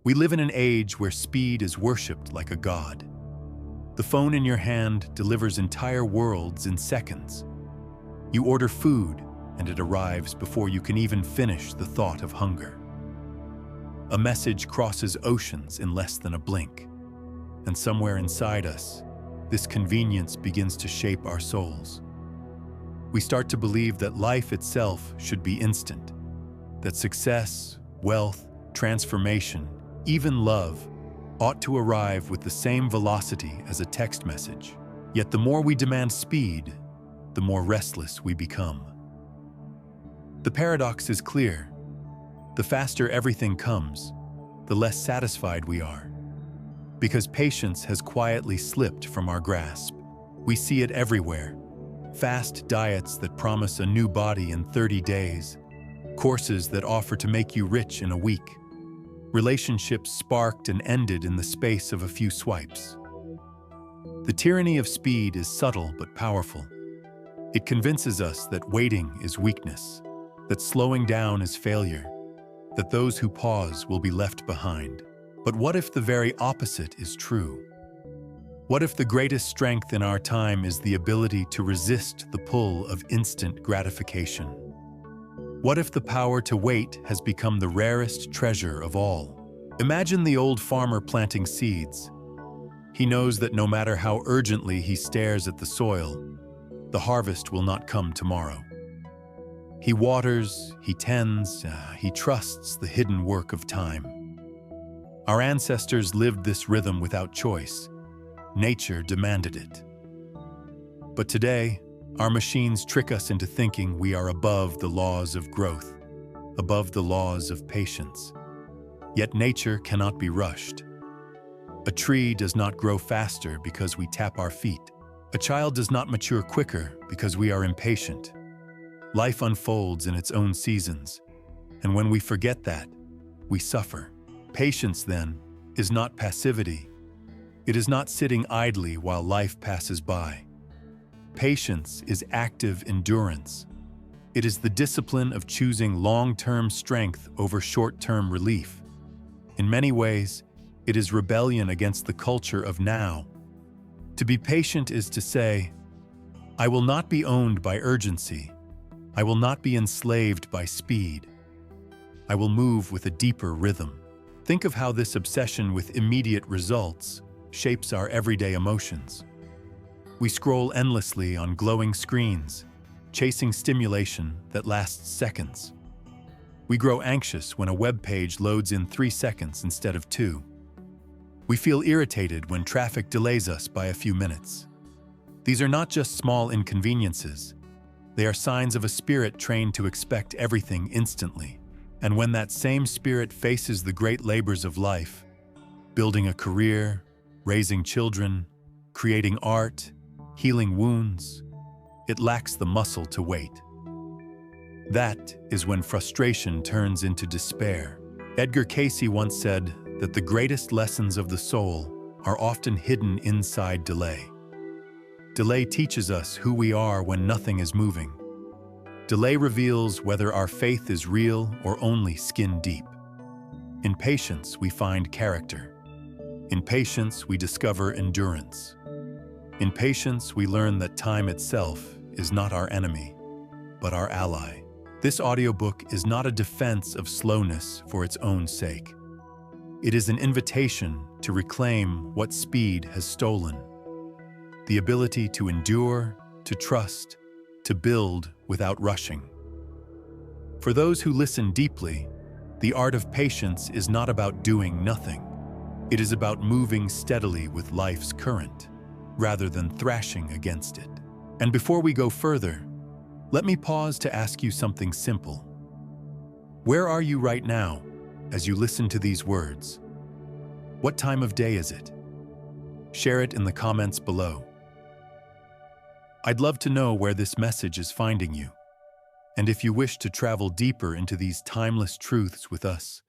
We live in an age where speed is worshipped like a god. The phone in your hand delivers entire worlds in seconds. You order food, and it arrives before you can even finish the thought of hunger. A message crosses oceans in less than a blink. And somewhere inside us, this convenience begins to shape our souls. We start to believe that life itself should be instant, that success, wealth, transformation, even love, ought to arrive with the same velocity as a text message. Yet the more we demand speed, the more restless we become. The paradox is clear. The faster everything comes, the less satisfied we are. Because patience has quietly slipped from our grasp. We see it everywhere. Fast diets that promise a new body in 30 days. Courses that offer to make you rich in a week. Relationships sparked and ended in the space of a few swipes. The tyranny of speed is subtle but powerful. It convinces us that waiting is weakness, that slowing down is failure, that those who pause will be left behind. But what if the very opposite is true? What if the greatest strength in our time is the ability to resist the pull of instant gratification? What if the power to wait has become the rarest treasure of all? Imagine the old farmer planting seeds. He knows that no matter how urgently he stares at the soil, the harvest will not come tomorrow. He waters, he tends, he trusts the hidden work of time. Our ancestors lived this rhythm without choice. Nature demanded it. But today, our machines trick us into thinking we are above the laws of growth, above the laws of patience. Yet nature cannot be rushed. A tree does not grow faster because we tap our feet. A child does not mature quicker because we are impatient. Life unfolds in its own seasons, and when we forget that, we suffer. Patience, then, is not passivity. It is not sitting idly while life passes by. Patience is active endurance. It is the discipline of choosing long-term strength over short-term relief. In many ways, it is rebellion against the culture of now. To be patient is to say, I will not be owned by urgency. I will not be enslaved by speed. I will move with a deeper rhythm. Think of how this obsession with immediate results shapes our everyday emotions. We scroll endlessly on glowing screens, chasing stimulation that lasts seconds. We grow anxious when a web page loads in 3 seconds instead of 2. We feel irritated when traffic delays us by a few minutes. These are not just small inconveniences. They are signs of a spirit trained to expect everything instantly. And when that same spirit faces the great labors of life, building a career, raising children, creating art, healing wounds, it lacks the muscle to wait. That is when frustration turns into despair. Edgar Cayce once said that the greatest lessons of the soul are often hidden inside delay. Delay teaches us who we are when nothing is moving. Delay reveals whether our faith is real or only skin deep. In patience, we find character. In patience, we discover endurance. In patience, we learn that time itself is not our enemy, but our ally. This audiobook is not a defense of slowness for its own sake. It is an invitation to reclaim what speed has stolen. The ability to endure, to trust, to build without rushing. For those who listen deeply, the art of patience is not about doing nothing. It is about moving steadily with life's current, rather than thrashing against it. And before we go further, let me pause to ask you something simple. Where are you right now as you listen to these words? What time of day is it? Share it in the comments below. I'd love to know where this message is finding you. And if you wish to travel deeper into these timeless truths with us,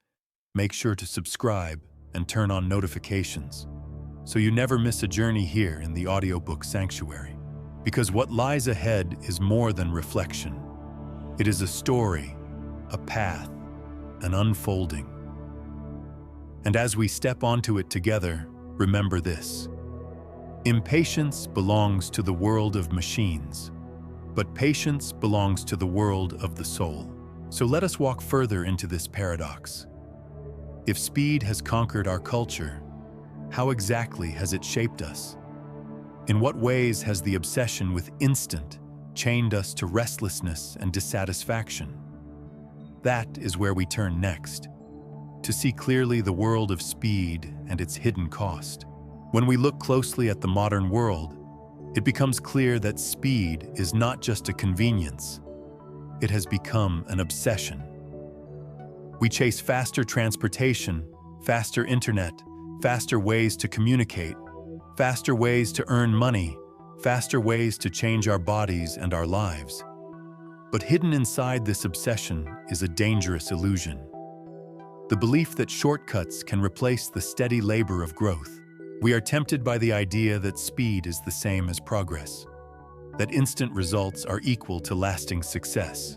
make sure to subscribe and turn on notifications so you never miss a journey here in the audiobook sanctuary. Because what lies ahead is more than reflection. It is a story, a path, an unfolding. And as we step onto it together, remember this. Impatience belongs to the world of machines, but patience belongs to the world of the soul. So let us walk further into this paradox. If speed has conquered our culture, how exactly has it shaped us? In what ways has the obsession with instant chained us to restlessness and dissatisfaction? That is where we turn next, to see clearly the world of speed and its hidden cost. When we look closely at the modern world, it becomes clear that speed is not just a convenience. It has become an obsession. We chase faster transportation, faster internet, faster ways to communicate, faster ways to earn money, faster ways to change our bodies and our lives. But hidden inside this obsession is a dangerous illusion. The belief that shortcuts can replace the steady labor of growth. We are tempted by the idea that speed is the same as progress, that instant results are equal to lasting success.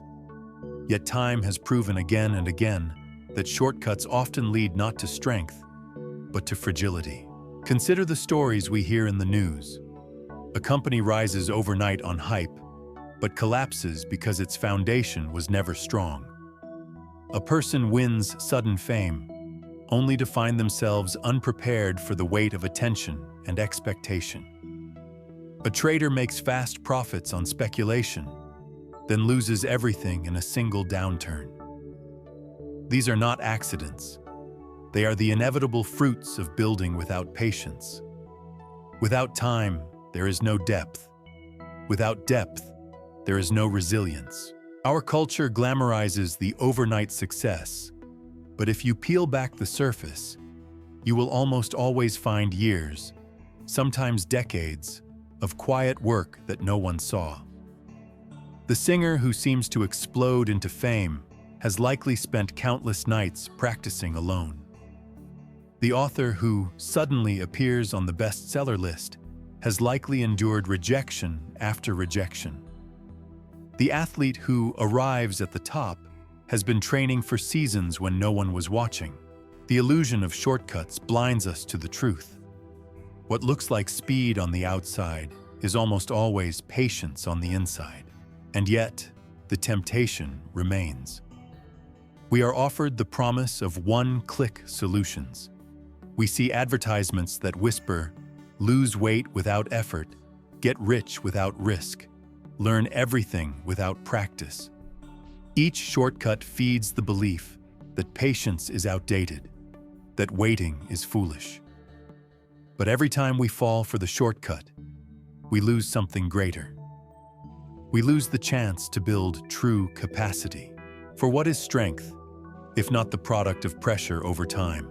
Yet time has proven again and again that shortcuts often lead not to strength, but to fragility. Consider the stories we hear in the news. A company rises overnight on hype, but collapses because its foundation was never strong. A person wins sudden fame, only to find themselves unprepared for the weight of attention and expectation. A trader makes fast profits on speculation, then loses everything in a single downturn. These are not accidents. They are the inevitable fruits of building without patience. Without time, there is no depth. Without depth, there is no resilience. Our culture glamorizes the overnight success, but if you peel back the surface, you will almost always find years, sometimes decades, of quiet work that no one saw. The singer who seems to explode into fame has likely spent countless nights practicing alone. The author who suddenly appears on the bestseller list has likely endured rejection after rejection. The athlete who arrives at the top has been training for seasons when no one was watching. The illusion of shortcuts blinds us to the truth. What looks like speed on the outside is almost always patience on the inside. And yet, the temptation remains. We are offered the promise of one-click solutions. We see advertisements that whisper, lose weight without effort, get rich without risk, learn everything without practice. Each shortcut feeds the belief that patience is outdated, that waiting is foolish. But every time we fall for the shortcut, we lose something greater. We lose the chance to build true capacity. For what is strength, if not the product of pressure over time?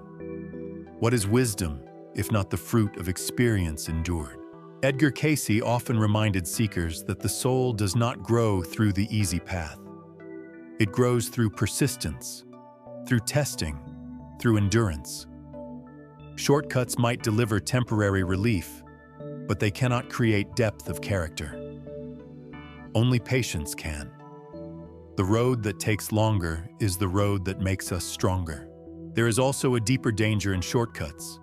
What is wisdom, if not the fruit of experience endured? Edgar Cayce often reminded seekers that the soul does not grow through the easy path. It grows through persistence, through testing, through endurance. Shortcuts might deliver temporary relief, but they cannot create depth of character. Only patience can. The road that takes longer is the road that makes us stronger. There is also a deeper danger in shortcuts.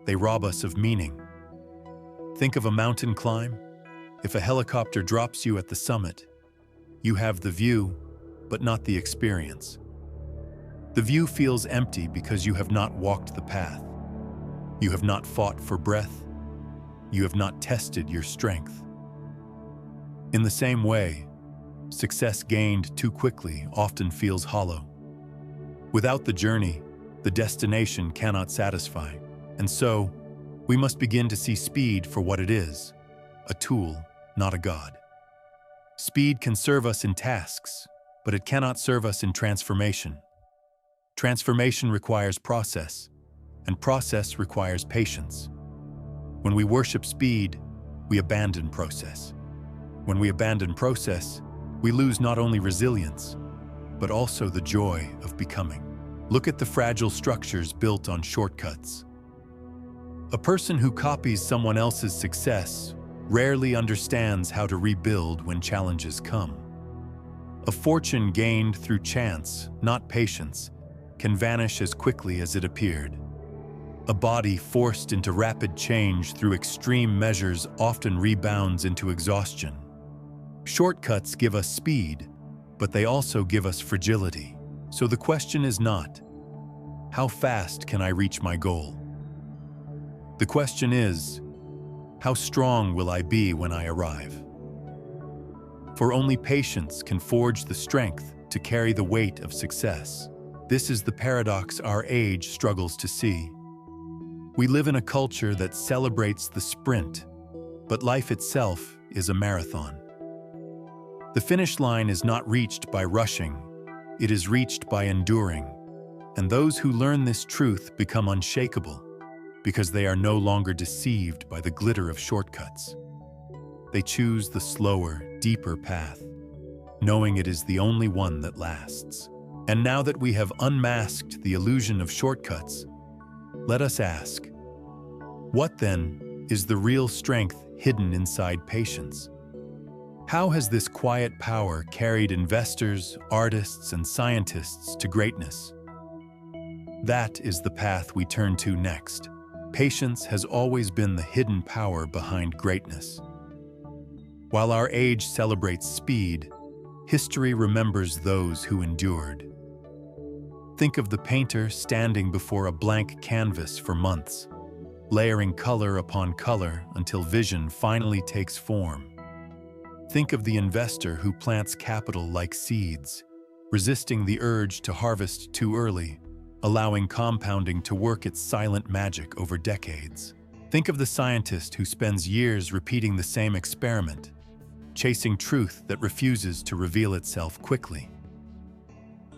They rob us of meaning. Think of a mountain climb. If a helicopter drops you at the summit, you have the view, but not the experience. The view feels empty because you have not walked the path. You have not fought for breath. You have not tested your strength. In the same way, success gained too quickly often feels hollow. Without the journey, the destination cannot satisfy. And so, we must begin to see speed for what it is, a tool, not a god. Speed can serve us in tasks, but it cannot serve us in transformation. Transformation requires process, and process requires patience. When we worship speed, we abandon process. When we abandon process, we lose not only resilience, but also the joy of becoming. Look at the fragile structures built on shortcuts. A person who copies someone else's success rarely understands how to rebuild when challenges come. A fortune gained through chance, not patience, can vanish as quickly as it appeared. A body forced into rapid change through extreme measures often rebounds into exhaustion. Shortcuts give us speed, but they also give us fragility. So the question is not, how fast can I reach my goal? The question is, how strong will I be when I arrive? For only patience can forge the strength to carry the weight of success. This is the paradox our age struggles to see. We live in a culture that celebrates the sprint, but life itself is a marathon. The finish line is not reached by rushing, it is reached by enduring. And those who learn this truth become unshakable, because they are no longer deceived by the glitter of shortcuts. They choose the slower, deeper path, knowing it is the only one that lasts. And now that we have unmasked the illusion of shortcuts, let us ask, what then is the real strength hidden inside patience? How has this quiet power carried investors, artists, and scientists to greatness? That is the path we turn to next. Patience has always been the hidden power behind greatness. While our age celebrates speed, history remembers those who endured. Think of the painter standing before a blank canvas for months, layering color upon color until vision finally takes form. Think of the investor who plants capital like seeds, resisting the urge to harvest too early, allowing compounding to work its silent magic over decades. Think of the scientist who spends years repeating the same experiment, chasing truth that refuses to reveal itself quickly.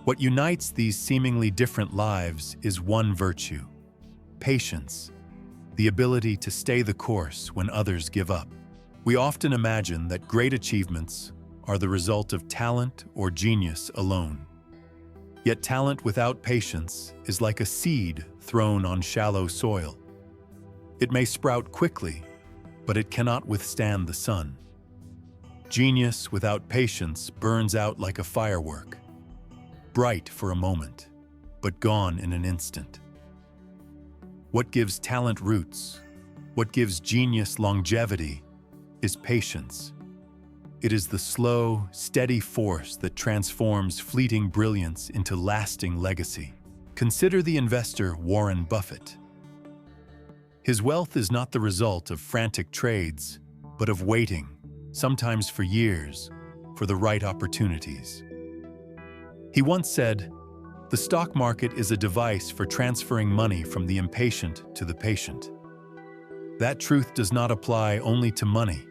What unites these seemingly different lives is one virtue: patience, the ability to stay the course when others give up. We often imagine that great achievements are the result of talent or genius alone. Yet talent without patience is like a seed thrown on shallow soil. It may sprout quickly, but it cannot withstand the sun. Genius without patience burns out like a firework, bright for a moment, but gone in an instant. What gives talent roots, what gives genius longevity, is patience. It is the slow, steady force that transforms fleeting brilliance into lasting legacy. Consider the investor Warren Buffett. His wealth is not the result of frantic trades, but of waiting, sometimes for years, for the right opportunities. He once said, "The stock market is a device for transferring money from the impatient to the patient." That truth does not apply only to money.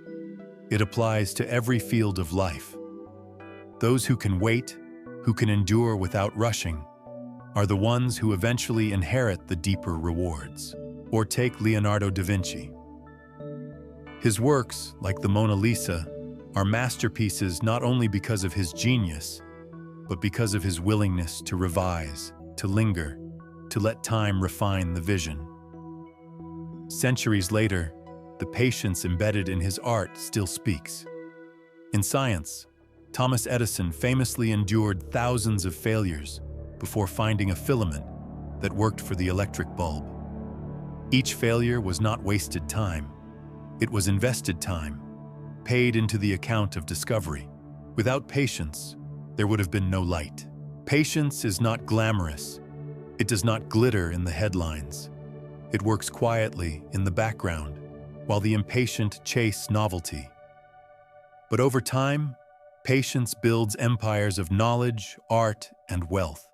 It applies to every field of life. Those who can wait, who can endure without rushing, are the ones who eventually inherit the deeper rewards. Or take Leonardo da Vinci. His works, like the Mona Lisa, are masterpieces not only because of his genius, but because of his willingness to revise, to linger, to let time refine the vision. Centuries later, the patience embedded in his art still speaks. In science, Thomas Edison famously endured thousands of failures before finding a filament that worked for the electric bulb. Each failure was not wasted time. It was invested time, paid into the account of discovery. Without patience, there would have been no light. Patience is not glamorous. It does not glitter in the headlines. It works quietly in the background, while the impatient chase novelty. But over time, patience builds empires of knowledge, art, and wealth.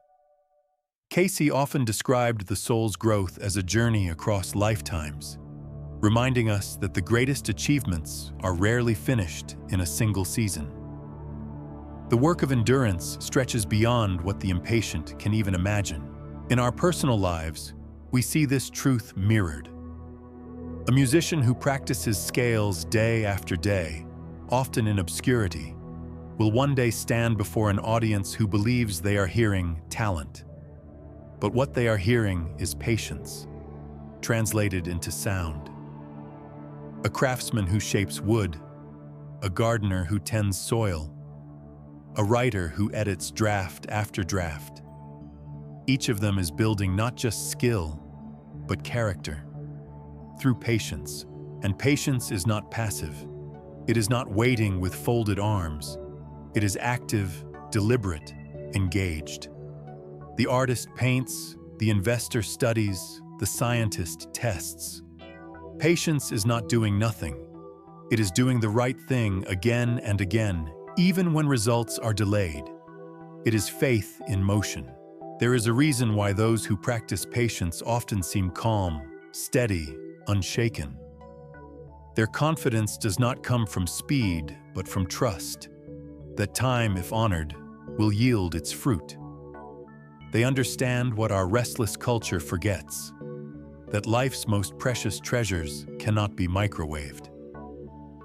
Casey often described the soul's growth as a journey across lifetimes, reminding us that the greatest achievements are rarely finished in a single season. The work of endurance stretches beyond what the impatient can even imagine. In our personal lives, we see this truth mirrored. A musician who practices scales day after day, often in obscurity, will one day stand before an audience who believes they are hearing talent. But what they are hearing is patience, translated into sound. A craftsman who shapes wood, a gardener who tends soil, a writer who edits draft after draft. Each of them is building not just skill, but character. Through patience. And patience is not passive. It is not waiting with folded arms. It is active, deliberate, engaged. The artist paints, the investor studies, the scientist tests. Patience is not doing nothing. It is doing the right thing again and again, even when results are delayed. It is faith in motion. There is a reason why those who practice patience often seem calm, steady, unshaken. Their confidence does not come from speed, but from trust, that time, if honored, will yield its fruit. They understand what our restless culture forgets, that life's most precious treasures cannot be microwaved.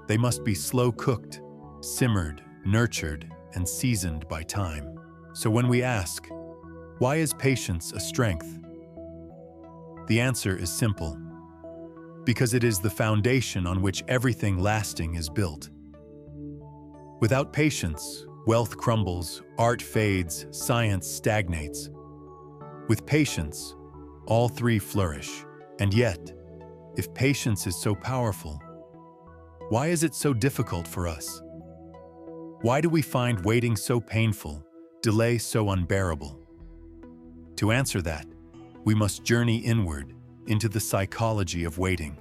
They must be slow-cooked, simmered, nurtured, and seasoned by time. So when we ask, why is patience a strength? The answer is simple. Because it is the foundation on which everything lasting is built. Without patience, wealth crumbles, art fades, science stagnates. With patience, all three flourish. And yet, if patience is so powerful, why is it so difficult for us? Why do we find waiting so painful, delay so unbearable? To answer that, we must journey inward into the psychology of waiting,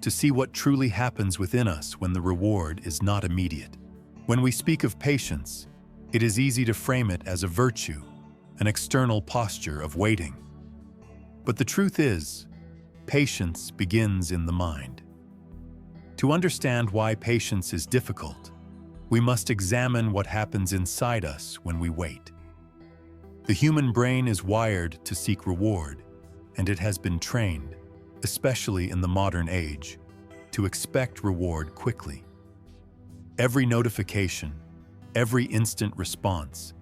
to see what truly happens within us when the reward is not immediate. When we speak of patience, it is easy to frame it as a virtue, an external posture of waiting. But the truth is, patience begins in the mind. To understand why patience is difficult, we must examine what happens inside us when we wait. The human brain is wired to seek reward, and it has been trained, especially in the modern age, to expect reward quickly. Every notification, every instant response,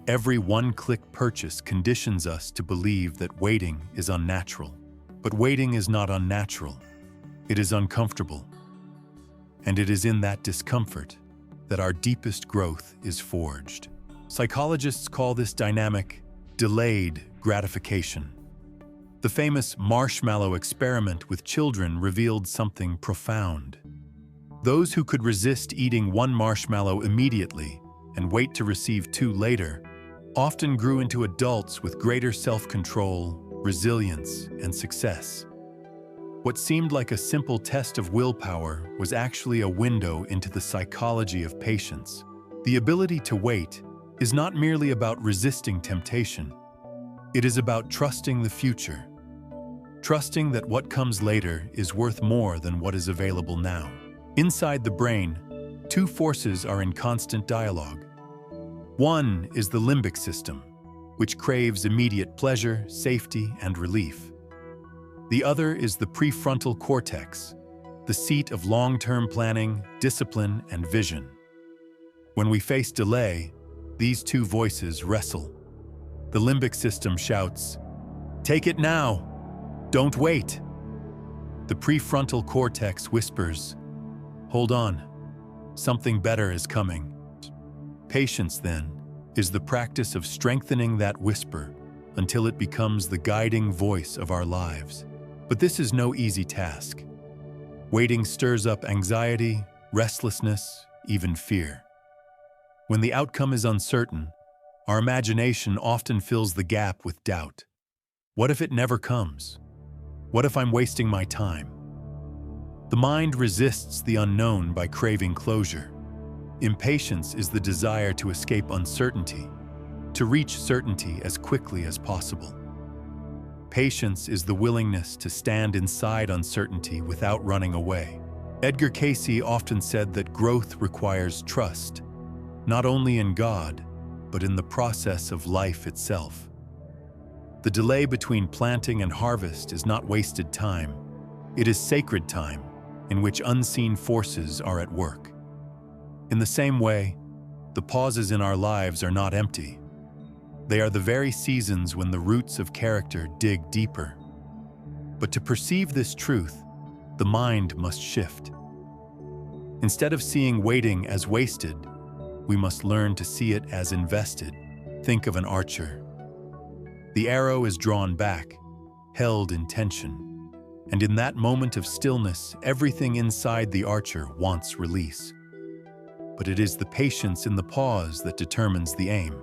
every one-click purchase conditions us to believe that waiting is unnatural. But waiting is not unnatural. It is uncomfortable. And it is in that discomfort that our deepest growth is forged. Psychologists call this dynamic delayed gratification. The famous marshmallow experiment with children revealed something profound. Those who could resist eating one marshmallow immediately and wait to receive two later often grew into adults with greater self-control, resilience, and success. What seemed like a simple test of willpower was actually a window into the psychology of patience. The ability to wait is not merely about resisting temptation. It is about trusting the future. Trusting that what comes later is worth more than what is available now. Inside the brain, two forces are in constant dialogue. One is the limbic system, which craves immediate pleasure, safety, and relief. The other is the prefrontal cortex, the seat of long-term planning, discipline, and vision. When we face delay, these two voices wrestle. The limbic system shouts, "Take it now! Don't wait!" The prefrontal cortex whispers, "Hold on, something better is coming." Patience, then, is the practice of strengthening that whisper until it becomes the guiding voice of our lives. But this is no easy task. Waiting stirs up anxiety, restlessness, even fear. When the outcome is uncertain, our imagination often fills the gap with doubt. What if it never comes? What if I'm wasting my time? The mind resists the unknown by craving closure. Impatience is the desire to escape uncertainty, to reach certainty as quickly as possible. Patience is the willingness to stand inside uncertainty without running away. Edgar Cayce often said that growth requires trust, not only in God, but in the process of life itself. The delay between planting and harvest is not wasted time. It is sacred time in which unseen forces are at work. In the same way, the pauses in our lives are not empty. They are the very seasons when the roots of character dig deeper. But to perceive this truth, the mind must shift. Instead of seeing waiting as wasted, we must learn to see it as invested. Think of an archer. The arrow is drawn back, held in tension. And in that moment of stillness, everything inside the archer wants release. But it is the patience in the pause that determines the aim.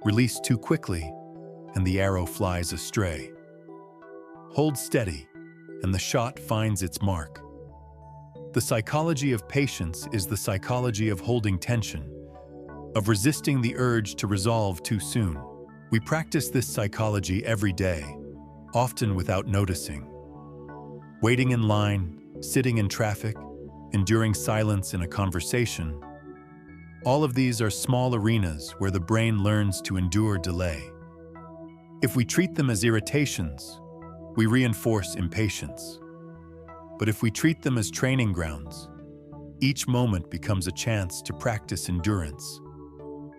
Release too quickly, and the arrow flies astray. Hold steady, and the shot finds its mark. The psychology of patience is the psychology of holding tension, of resisting the urge to resolve too soon. We practice this psychology every day, often without noticing. Waiting in line, sitting in traffic, enduring silence in a conversation. All of these are small arenas where the brain learns to endure delay. If we treat them as irritations, we reinforce impatience. But if we treat them as training grounds, each moment becomes a chance to practice endurance,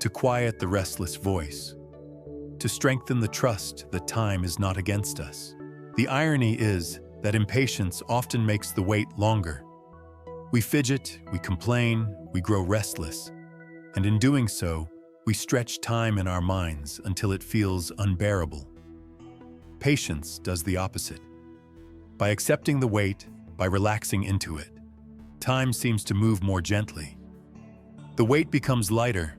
to quiet the restless voice, to strengthen the trust that time is not against us. The irony is that impatience often makes the wait longer. We fidget, we complain, we grow restless, and in doing so, we stretch time in our minds until it feels unbearable. Patience does the opposite. By accepting the wait, by relaxing into it, time seems to move more gently. The wait becomes lighter,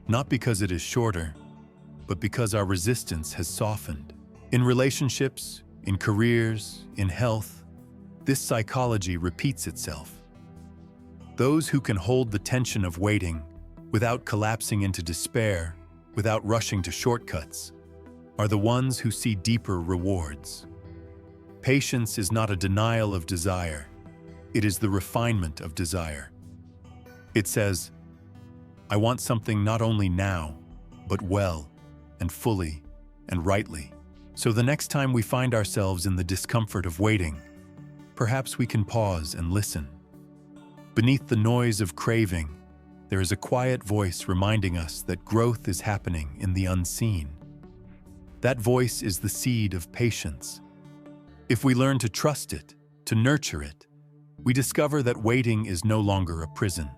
not because it is shorter, but because our resistance has softened. In relationships, in careers, in health, this psychology repeats itself. Those who can hold the tension of waiting without collapsing into despair, without rushing to shortcuts, are the ones who see deeper rewards. Patience is not a denial of desire. It is the refinement of desire. It says, I want something not only now, but well, and fully, and rightly. So the next time we find ourselves in the discomfort of waiting, perhaps we can pause and listen. Beneath the noise of craving, there is a quiet voice reminding us that growth is happening in the unseen. That voice is the seed of patience. If we learn to trust it, to nurture it, we discover that waiting is no longer a prison.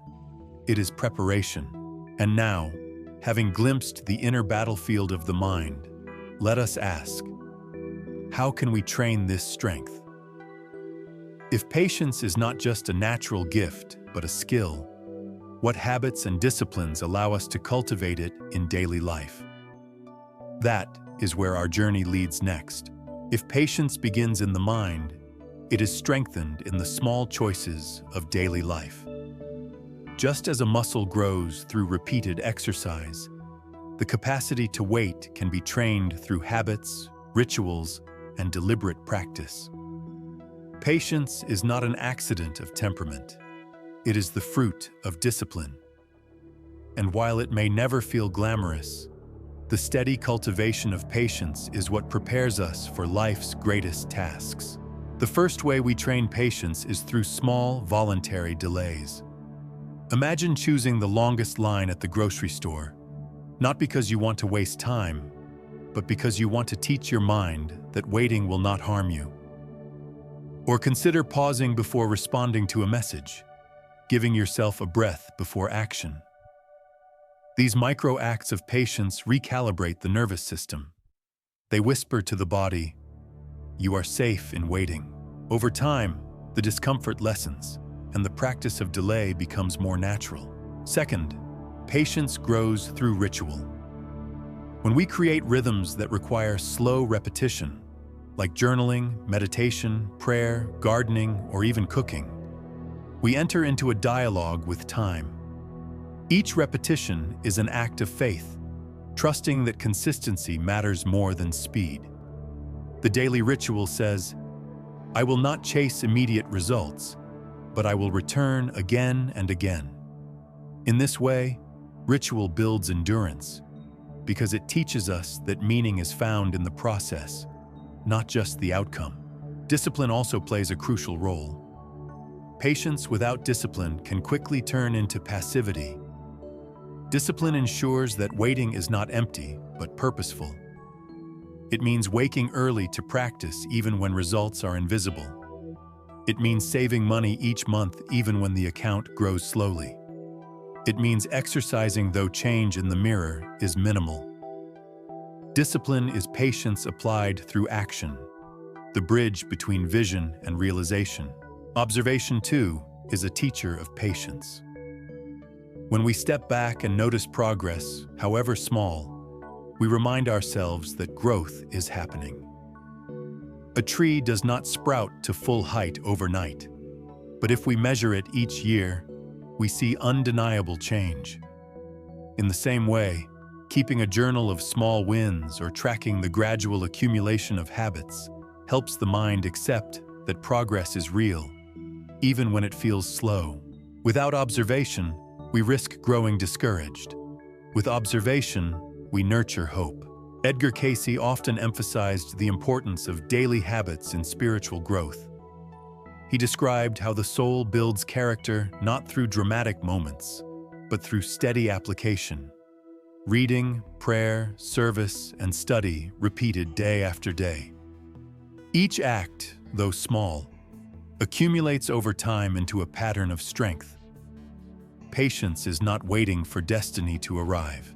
It is preparation. And now, having glimpsed the inner battlefield of the mind, let us ask, how can we train this strength? If patience is not just a natural gift, but a skill, what habits and disciplines allow us to cultivate it in daily life? That is where our journey leads next. If patience begins in the mind, it is strengthened in the small choices of daily life. Just as a muscle grows through repeated exercise, the capacity to wait can be trained through habits, rituals, and deliberate practice. Patience is not an accident of temperament. It is the fruit of discipline. And while it may never feel glamorous, the steady cultivation of patience is what prepares us for life's greatest tasks. The first way we train patience is through small, voluntary delays. Imagine choosing the longest line at the grocery store, not because you want to waste time, but because you want to teach your mind that waiting will not harm you. Or consider pausing before responding to a message, giving yourself a breath before action. These micro acts of patience recalibrate the nervous system. They whisper to the body, you are safe in waiting. Over time, the discomfort lessens, and the practice of delay becomes more natural. Second, patience grows through ritual. When we create rhythms that require slow repetition, like journaling, meditation, prayer, gardening, or even cooking, we enter into a dialogue with time. Each repetition is an act of faith, trusting that consistency matters more than speed. The daily ritual says, I will not chase immediate results, but I will return again and again. In this way, ritual builds endurance, because it teaches us that meaning is found in the process, not just the outcome. Discipline also plays a crucial role. Patience without discipline can quickly turn into passivity. Discipline ensures that waiting is not empty, but purposeful. It means waking early to practice even when results are invisible. It means saving money each month even when the account grows slowly. It means exercising though change in the mirror is minimal. Discipline is patience applied through action. the bridge between vision and realization. Observation, too, is a teacher of patience. When we step back and notice progress, however small, we remind ourselves that growth is happening. A tree does not sprout to full height overnight, but if we measure it each year, we see undeniable change. In the same way, keeping a journal of small wins or tracking the gradual accumulation of habits helps the mind accept that progress is real, even when it feels slow. Without observation, we risk growing discouraged. With observation, we nurture hope. Edgar Cayce often emphasized the importance of daily habits in spiritual growth. He described how the soul builds character not through dramatic moments, but through steady application. Reading, prayer, service, and study repeated day after day. Each act, though small, accumulates over time into a pattern of strength. Patience is not waiting for destiny to arrive.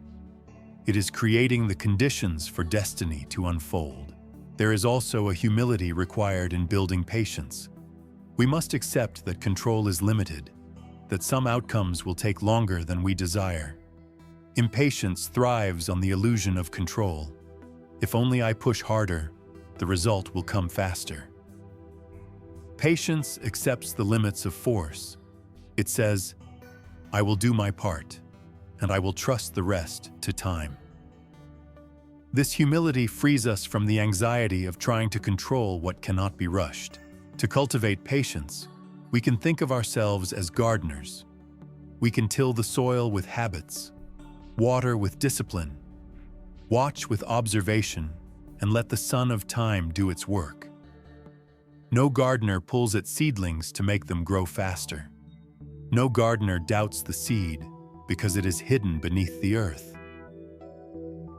It is creating the conditions for destiny to unfold. There is also a humility required in building patience. We must accept that control is limited, that some outcomes will take longer than we desire. Impatience thrives on the illusion of control. If only I push harder, the result will come faster. Patience accepts the limits of force. It says, I will do my part, and I will trust the rest to time. This humility frees us from the anxiety of trying to control what cannot be rushed. To cultivate patience, we can think of ourselves as gardeners. We can till the soil with habits, water with discipline, watch with observation, and let the sun of time do its work. No gardener pulls at seedlings to make them grow faster. No gardener doubts the seed because it is hidden beneath the earth.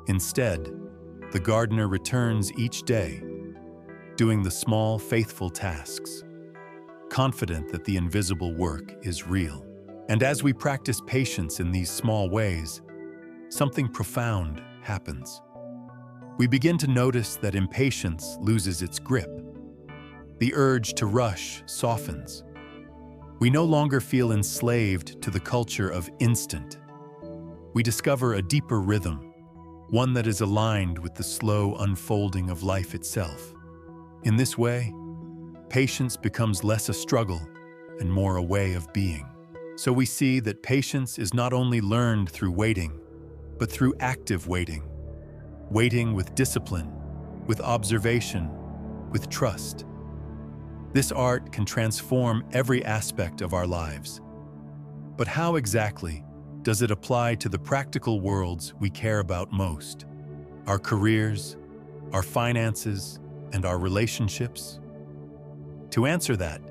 Instead, the gardener returns each day, doing the small, faithful tasks, confident that the invisible work is real. And as we practice patience in these small ways, something profound happens. We begin to notice that impatience loses its grip. The urge to rush softens. We no longer feel enslaved to the culture of instant. We discover a deeper rhythm, one that is aligned with the slow unfolding of life itself. In this way, patience becomes less a struggle and more a way of being. So we see that patience is not only learned through waiting, but through active waiting. Waiting with discipline, with observation, with trust. This art can transform every aspect of our lives. But how exactly does it apply to the practical worlds we care about most? Our careers, our finances, and our relationships? To answer that,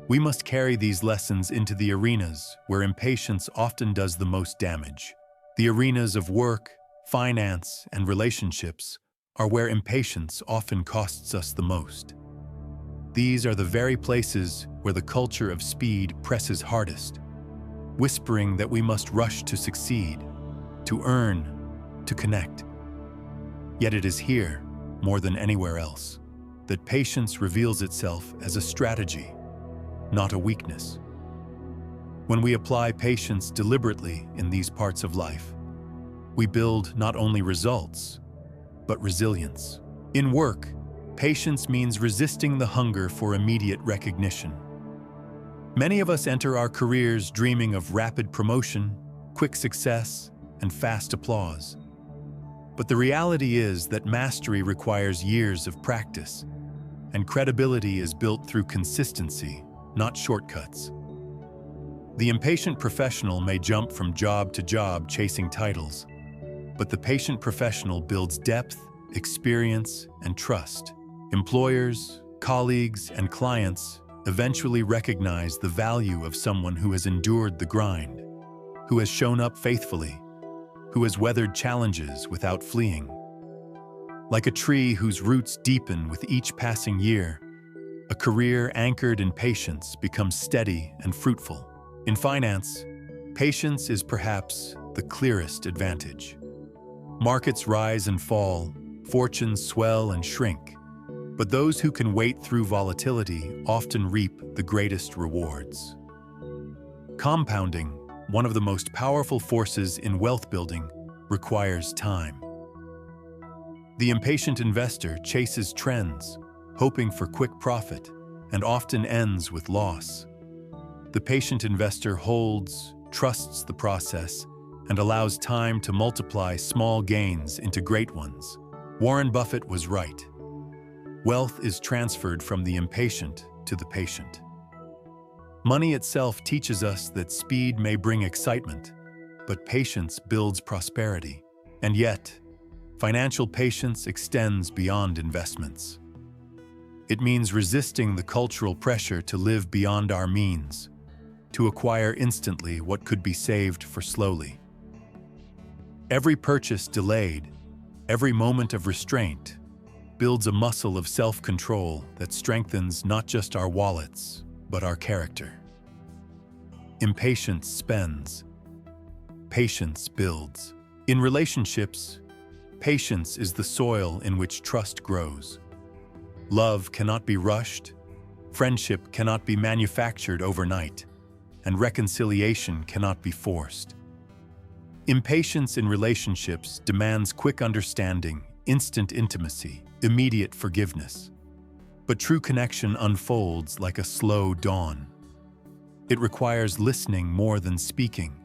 we must carry these lessons into the arenas where impatience often does the most damage. The arenas of work, finance, and relationships are where impatience often costs us the most. These are the very places where the culture of speed presses hardest, whispering that we must rush to succeed, to earn, to connect. Yet it is here, more than anywhere else, that patience reveals itself as a strategy, not a weakness. When we apply patience deliberately in these parts of life, we build not only results, but resilience. In work, patience means resisting the hunger for immediate recognition. Many of us enter our careers dreaming of rapid promotion, quick success, and fast applause. But the reality is that mastery requires years of practice, and credibility is built through consistency, not shortcuts. The impatient professional may jump from job to job chasing titles, but the patient professional builds depth, experience, and trust. Employers, colleagues, and clients eventually recognize the value of someone who has endured the grind, who has shown up faithfully, who has weathered challenges without fleeing. Like a tree whose roots deepen with each passing year, a career anchored in patience becomes steady and fruitful. In finance, patience is perhaps the clearest advantage. Markets rise and fall, fortunes swell and shrink, But those who can wait through volatility often reap the greatest rewards. Compounding, one of the most powerful forces in wealth building, requires time. The impatient investor chases trends, hoping for quick profit, and often ends with loss. The patient investor holds, trusts the process, and allows time to multiply small gains into great ones. Warren Buffett was right. Wealth is transferred from the impatient to the patient. Money itself teaches us that speed may bring excitement, but patience builds prosperity. And yet, financial patience extends beyond investments. It means resisting the cultural pressure to live beyond our means, to acquire instantly what could be saved for slowly. Every purchase delayed, every moment of restraint, builds a muscle of self-control that strengthens not just our wallets, but our character. Impatience spends. Patience builds. In relationships, patience is the soil in which trust grows. Love cannot be rushed, friendship cannot be manufactured overnight, and reconciliation cannot be forced. Impatience in relationships demands quick understanding, instant intimacy, immediate forgiveness. But true connection unfolds like a slow dawn. It requires listening more than speaking,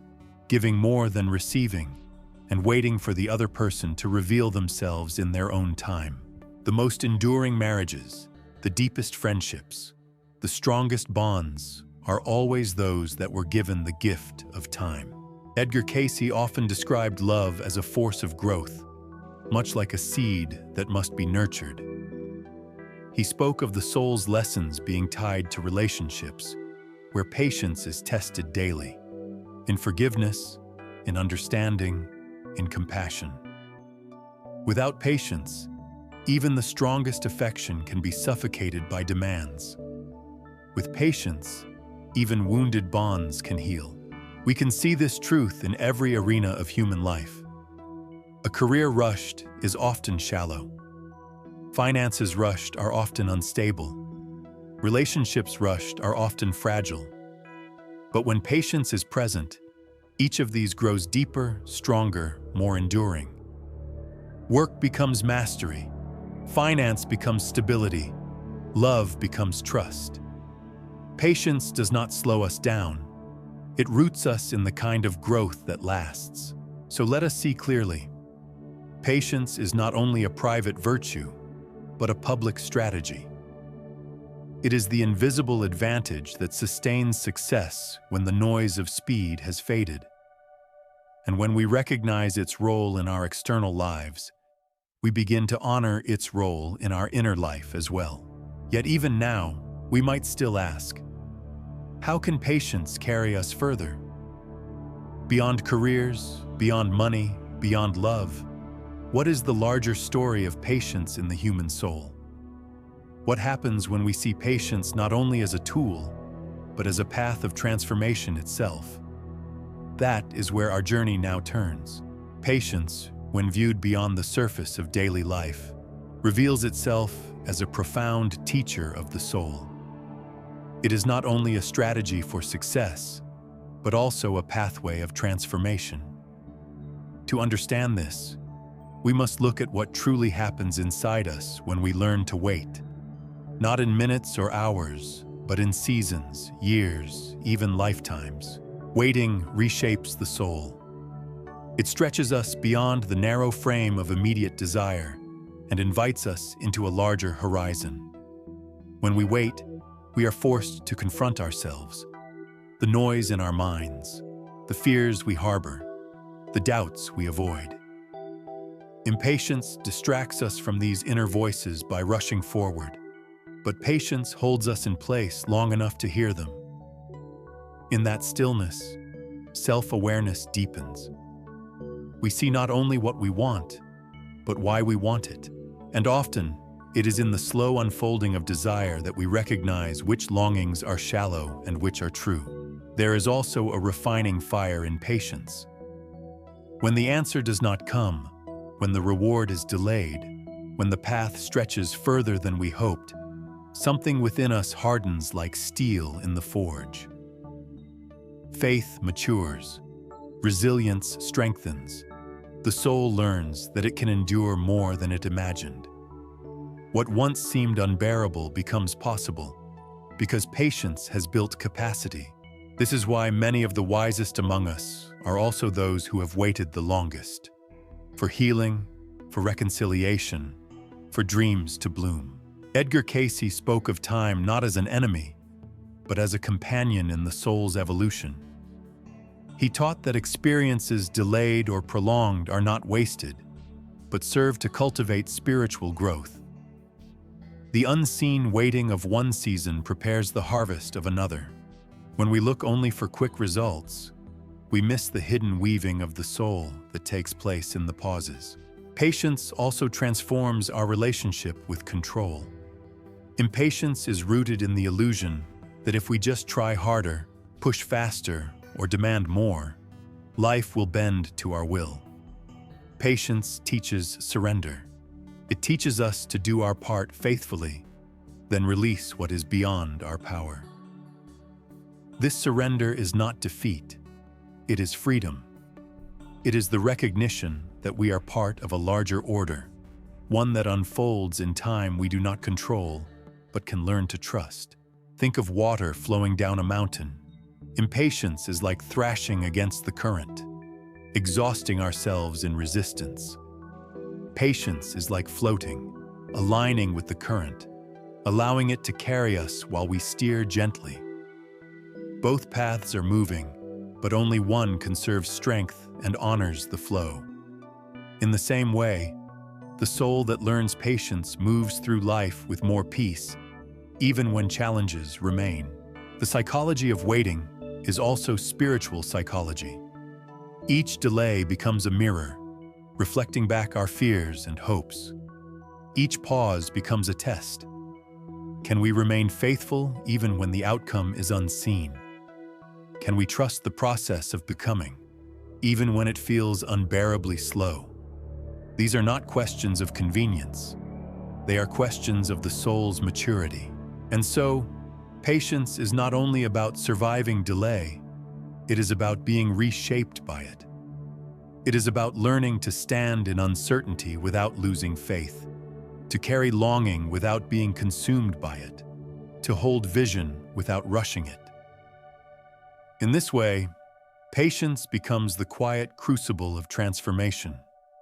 giving more than receiving, and waiting for the other person to reveal themselves in their own time. The most enduring marriages, the deepest friendships, the strongest bonds are always those that were given the gift of time. Edgar Cayce often described love as a force of growth, much like a seed that must be nurtured. He spoke of the soul's lessons being tied to relationships, where patience is tested daily, in forgiveness, in understanding, in compassion. Without patience, even the strongest affection can be suffocated by demands. With patience, even wounded bonds can heal. We can see this truth in every arena of human life. A career rushed is often shallow. Finances rushed are often unstable. Relationships rushed are often fragile. But when patience is present, each of these grows deeper, stronger, more enduring. Work becomes mastery. Finance becomes stability. Love becomes trust. Patience does not slow us down. It roots us in the kind of growth that lasts. So let us see clearly. Patience is not only a private virtue, but a public strategy. It is the invisible advantage that sustains success when the noise of speed has faded. And when we recognize its role in our external lives, we begin to honor its role in our inner life as well. Yet even now, we might still ask, how can patience carry us further? Beyond careers, beyond money, beyond love, what is the larger story of patience in the human soul? What happens when we see patience not only as a tool, but as a path of transformation itself? That is where our journey now turns. Patience, when viewed beyond the surface of daily life, reveals itself as a profound teacher of the soul. It is not only a strategy for success, but also a pathway of transformation. To understand this, we must look at what truly happens inside us when we learn to wait. Not in minutes or hours, but in seasons, years, even lifetimes. Waiting reshapes the soul. It stretches us beyond the narrow frame of immediate desire and invites us into a larger horizon. When we wait, we are forced to confront ourselves, the noise in our minds, the fears we harbor, the doubts we avoid. Impatience distracts us from these inner voices by rushing forward, but patience holds us in place long enough to hear them. In that stillness, self-awareness deepens. We see not only what we want, but why we want it. And often, it is in the slow unfolding of desire that we recognize which longings are shallow and which are true. There is also a refining fire in patience. When the answer does not come, when the reward is delayed, when the path stretches further than we hoped, something within us hardens like steel in the forge. Faith matures. Resilience strengthens. The soul learns that it can endure more than it imagined. What once seemed unbearable becomes possible, because patience has built capacity. This is why many of the wisest among us are also those who have waited the longest. For healing, for reconciliation, for dreams to bloom. Edgar Cayce spoke of time not as an enemy, but as a companion in the soul's evolution. He taught that experiences delayed or prolonged are not wasted, but serve to cultivate spiritual growth. The unseen waiting of one season prepares the harvest of another. When we look only for quick results, we miss the hidden weaving of the soul that takes place in the pauses. Patience also transforms our relationship with control. Impatience is rooted in the illusion that if we just try harder, push faster, or demand more, life will bend to our will. Patience teaches surrender. It teaches us to do our part faithfully, then release what is beyond our power. This surrender is not defeat, it is freedom. It is the recognition that we are part of a larger order, one that unfolds in time we do not control, but can learn to trust. Think of water flowing down a mountain. Impatience is like thrashing against the current, exhausting ourselves in resistance. Patience is like floating, aligning with the current, allowing it to carry us while we steer gently. Both paths are moving, but only one conserves strength and honors the flow. In the same way, the soul that learns patience moves through life with more peace, even when challenges remain. The psychology of waiting is also spiritual psychology. Each delay becomes a mirror, reflecting back our fears and hopes. Each pause becomes a test. Can we remain faithful even when the outcome is unseen? Can we trust the process of becoming, even when it feels unbearably slow? These are not questions of convenience. They are questions of the soul's maturity. And so, patience is not only about surviving delay, it is about being reshaped by it. It is about learning to stand in uncertainty without losing faith, to carry longing without being consumed by it, to hold vision without rushing it. In this way, patience becomes the quiet crucible of transformation.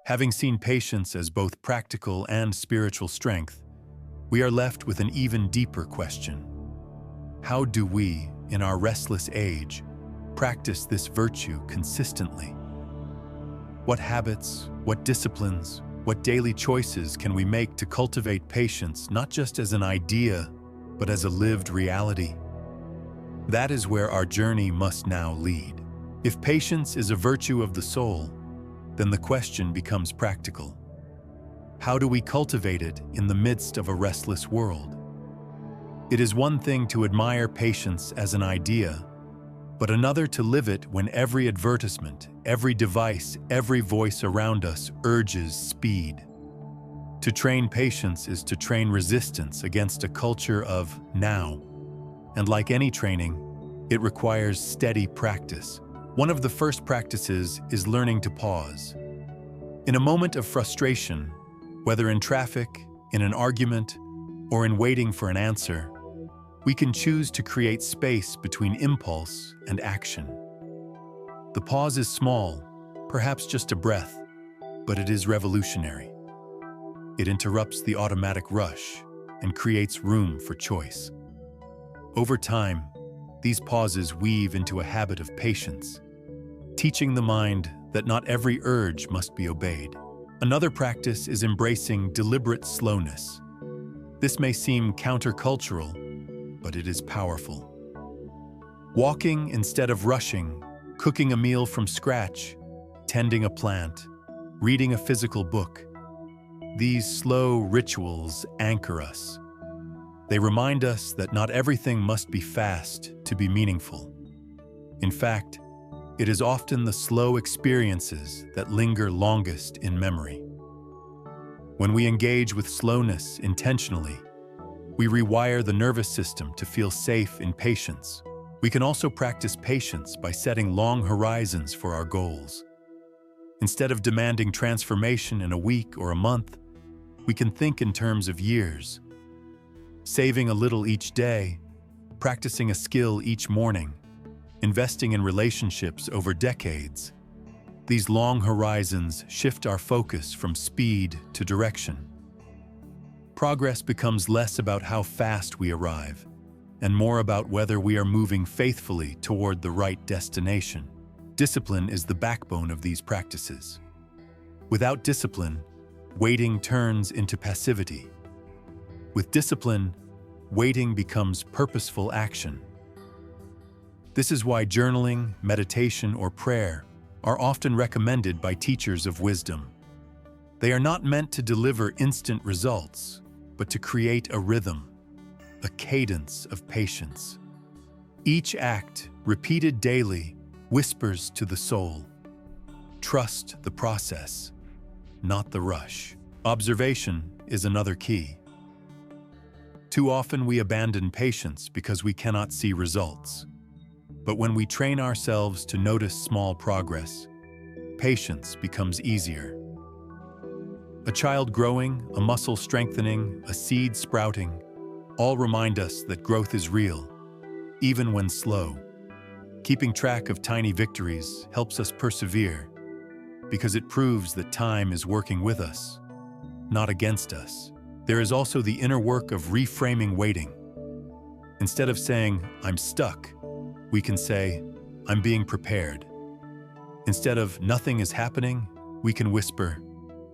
Having seen patience as both practical and spiritual strength, we are left with an even deeper question. How do we, in our restless age, practice this virtue consistently? What habits, what disciplines, what daily choices can we make to cultivate patience not just as an idea, but as a lived reality? That is where our journey must now lead. If patience is a virtue of the soul, then the question becomes practical. How do we cultivate it in the midst of a restless world? It is one thing to admire patience as an idea, but another to live it when every advertisement, every device, every voice around us urges speed. To train patience is to train resistance against a culture of now. And like any training, it requires steady practice. One of the first practices is learning to pause. In a moment of frustration, whether in traffic, in an argument, or in waiting for an answer, we can choose to create space between impulse and action. The pause is small, perhaps just a breath, but it is revolutionary. It interrupts the automatic rush and creates room for choice. Over time, these pauses weave into a habit of patience, teaching the mind that not every urge must be obeyed. Another practice is embracing deliberate slowness. This may seem countercultural, but it is powerful. Walking instead of rushing, cooking a meal from scratch, tending a plant, reading a physical book. These slow rituals anchor us. They remind us that not everything must be fast to be meaningful. In fact, it is often the slow experiences that linger longest in memory. When we engage with slowness intentionally, we rewire the nervous system to feel safe in patience. We can also practice patience by setting long horizons for our goals. Instead of demanding transformation in a week or a month, we can think in terms of years. Saving a little each day, practicing a skill each morning, investing in relationships over decades. These long horizons shift our focus from speed to direction. Progress becomes less about how fast we arrive, and more about whether we are moving faithfully toward the right destination. Discipline is the backbone of these practices. Without discipline, waiting turns into passivity. With discipline, waiting becomes purposeful action. This is why journaling, meditation, or prayer are often recommended by teachers of wisdom. They are not meant to deliver instant results, but to create a rhythm, a cadence of patience. Each act, repeated daily, whispers to the soul, trust the process, not the rush. Observation is another key. Too often we abandon patience because we cannot see results. But when we train ourselves to notice small progress, patience becomes easier. A child growing, a muscle strengthening, a seed sprouting, all remind us that growth is real, even when slow. Keeping track of tiny victories helps us persevere because it proves that time is working with us, not against us. There is also the inner work of reframing waiting. Instead of saying, "I'm stuck," we can say, "I'm being prepared." Instead of "nothing is happening," we can whisper,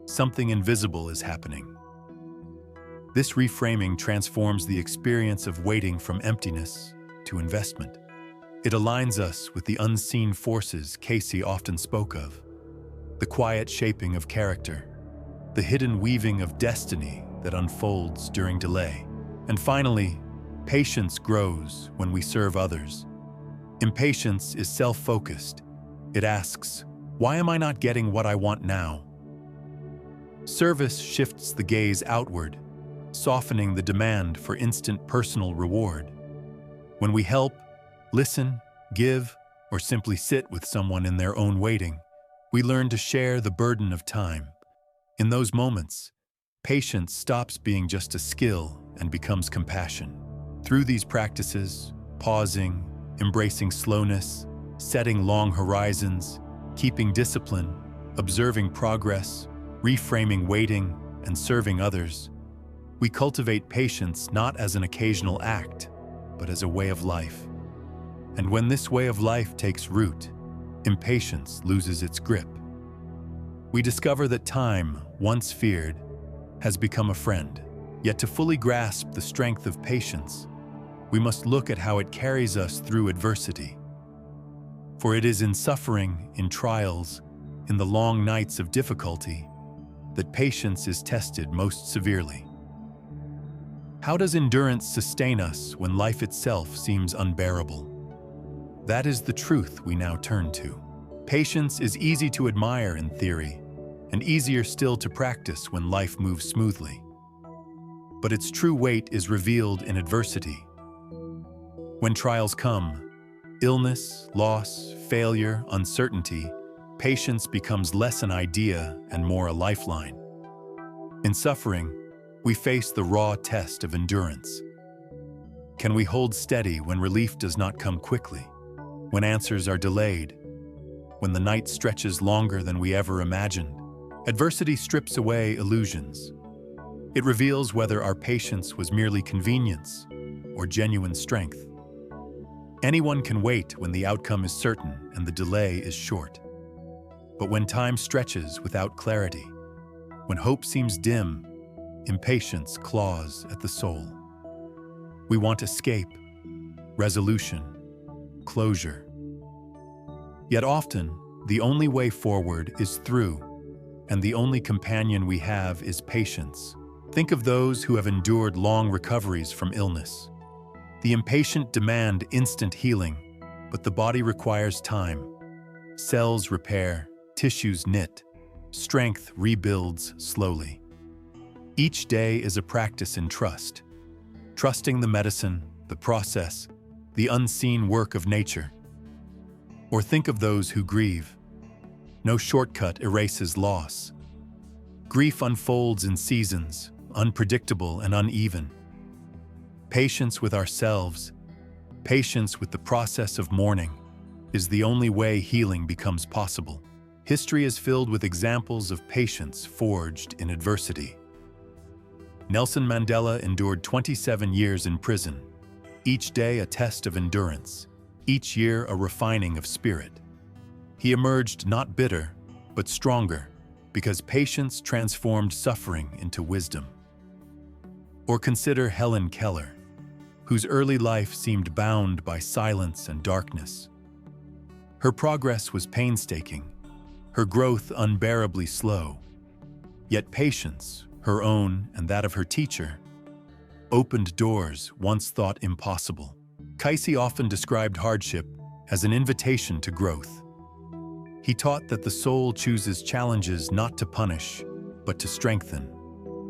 "something invisible is happening." This reframing transforms the experience of waiting from emptiness to investment. It aligns us with the unseen forces Casey often spoke of, the quiet shaping of character, the hidden weaving of destiny that unfolds during delay. And finally, patience grows when we serve others. Impatience is self-focused. It asks, "Why am I not getting what I want now?" Service shifts the gaze outward, softening the demand for instant personal reward. When we help, listen, give, or simply sit with someone in their own waiting, we learn to share the burden of time. In those moments, patience stops being just a skill and becomes compassion. Through these practices, pausing, embracing slowness, setting long horizons, keeping discipline, observing progress, reframing waiting, and serving others, we cultivate patience not as an occasional act, but as a way of life. And when this way of life takes root, impatience loses its grip. We discover that time, once feared, has become a friend. Yet to fully grasp the strength of patience, we must look at how it carries us through adversity. For it is in suffering, in trials, in the long nights of difficulty, that patience is tested most severely. How does endurance sustain us when life itself seems unbearable? That is the truth we now turn to. Patience is easy to admire in theory, and easier still to practice when life moves smoothly. But its true weight is revealed in adversity. When trials come, illness, loss, failure, uncertainty, patience becomes less an idea and more a lifeline. In suffering, we face the raw test of endurance. Can we hold steady when relief does not come quickly, when answers are delayed, when the night stretches longer than we ever imagined? Adversity strips away illusions. It reveals whether our patience was merely convenience or genuine strength. Anyone can wait when the outcome is certain and the delay is short. But when time stretches without clarity, when hope seems dim, impatience claws at the soul. We want escape, resolution, closure. Yet often, the only way forward is through, and the only companion we have is patience. Think of those who have endured long recoveries from illness. The impatient demand instant healing, but the body requires time. Cells repair, tissues knit, strength rebuilds slowly. Each day is a practice in trust, trusting the medicine, the process, the unseen work of nature. Or think of those who grieve. No shortcut erases loss. Grief unfolds in seasons, unpredictable and uneven. Patience with ourselves, patience with the process of mourning, is the only way healing becomes possible. History is filled with examples of patience forged in adversity. Nelson Mandela endured 27 years in prison, each day a test of endurance, each year a refining of spirit. He emerged not bitter, but stronger, because patience transformed suffering into wisdom. Or consider Helen Keller, whose early life seemed bound by silence and darkness. Her progress was painstaking, her growth unbearably slow. Yet patience, her own and that of her teacher, opened doors once thought impossible. Casey often described hardship as an invitation to growth. He taught that the soul chooses challenges not to punish, but to strengthen,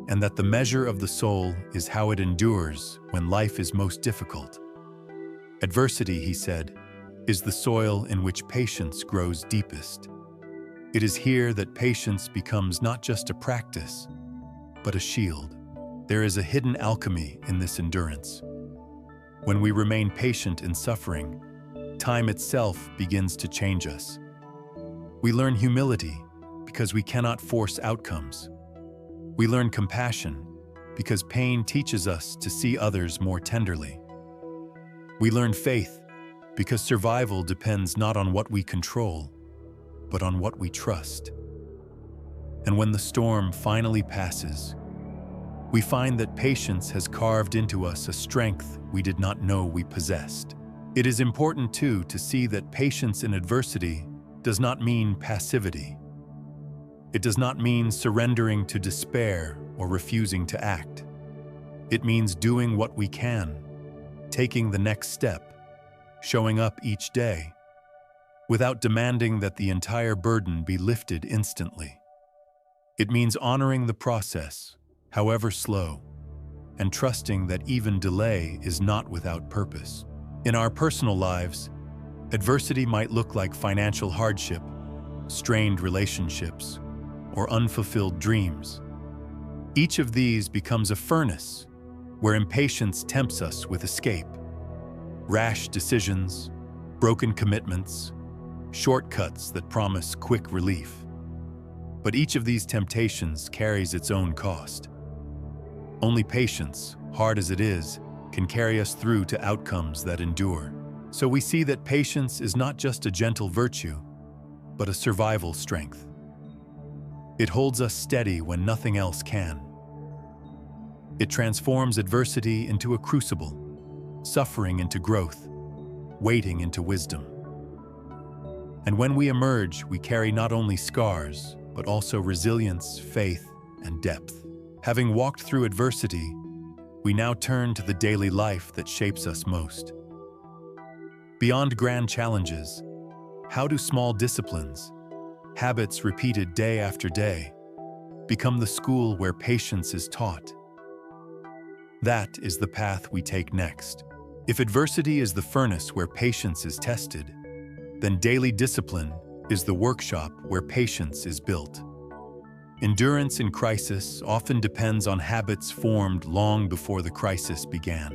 and that the measure of the soul is how it endures when life is most difficult. Adversity, he said, is the soil in which patience grows deepest. It is here that patience becomes not just a practice, but a shield. There is a hidden alchemy in this endurance. When we remain patient in suffering, time itself begins to change us. We learn humility because we cannot force outcomes. We learn compassion because pain teaches us to see others more tenderly. We learn faith because survival depends not on what we control, but on what we trust. And when the storm finally passes, we find that patience has carved into us a strength we did not know we possessed. It is important, too, to see that patience in adversity does not mean passivity. It does not mean surrendering to despair or refusing to act. It means doing what we can, taking the next step, showing up each day, without demanding that the entire burden be lifted instantly. It means honoring the process, however slow, and trusting that even delay is not without purpose. In our personal lives, adversity might look like financial hardship, strained relationships, or unfulfilled dreams. Each of these becomes a furnace where impatience tempts us with escape. Rash decisions, broken commitments, shortcuts that promise quick relief. But each of these temptations carries its own cost. Only patience, hard as it is, can carry us through to outcomes that endure. So we see that patience is not just a gentle virtue, but a survival strength. It holds us steady when nothing else can. It transforms adversity into a crucible, suffering into growth, waiting into wisdom. And when we emerge, we carry not only scars, but also resilience, faith, and depth. Having walked through adversity, we now turn to the daily life that shapes us most. Beyond grand challenges, how do small disciplines, habits repeated day after day, become the school where patience is taught? That is the path we take next. If adversity is the furnace where patience is tested, then daily discipline is the workshop where patience is built. Endurance in crisis often depends on habits formed long before the crisis began.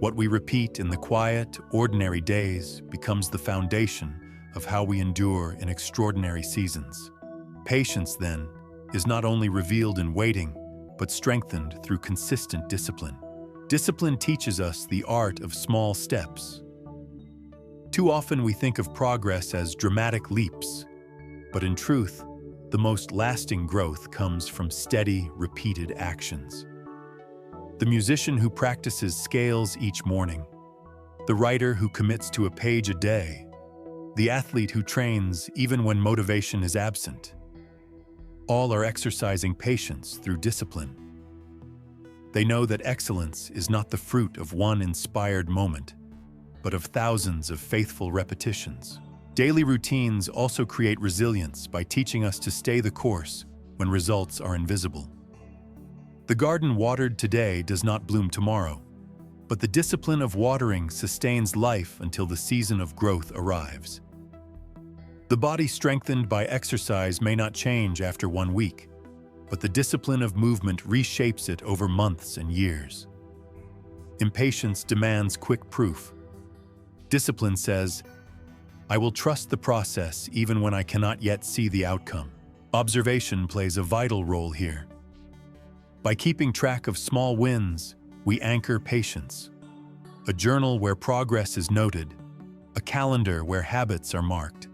What we repeat in the quiet, ordinary days becomes the foundation of how we endure in extraordinary seasons. Patience, then, is not only revealed in waiting, but strengthened through consistent discipline. Discipline teaches us the art of small steps. Too often we think of progress as dramatic leaps, but in truth, the most lasting growth comes from steady, repeated actions. The musician who practices scales each morning, the writer who commits to a page a day, the athlete who trains even when motivation is absent. All are exercising patience through discipline. They know that excellence is not the fruit of one inspired moment, but of thousands of faithful repetitions. Daily routines also create resilience by teaching us to stay the course when results are invisible. The garden watered today does not bloom tomorrow, but the discipline of watering sustains life until the season of growth arrives. The body strengthened by exercise may not change after 1 week, but the discipline of movement reshapes it over months and years. Impatience demands quick proof. Discipline says, "I will trust the process even when I cannot yet see the outcome." Observation plays a vital role here. By keeping track of small wins, we anchor patience. A journal where progress is noted, a calendar where habits are marked,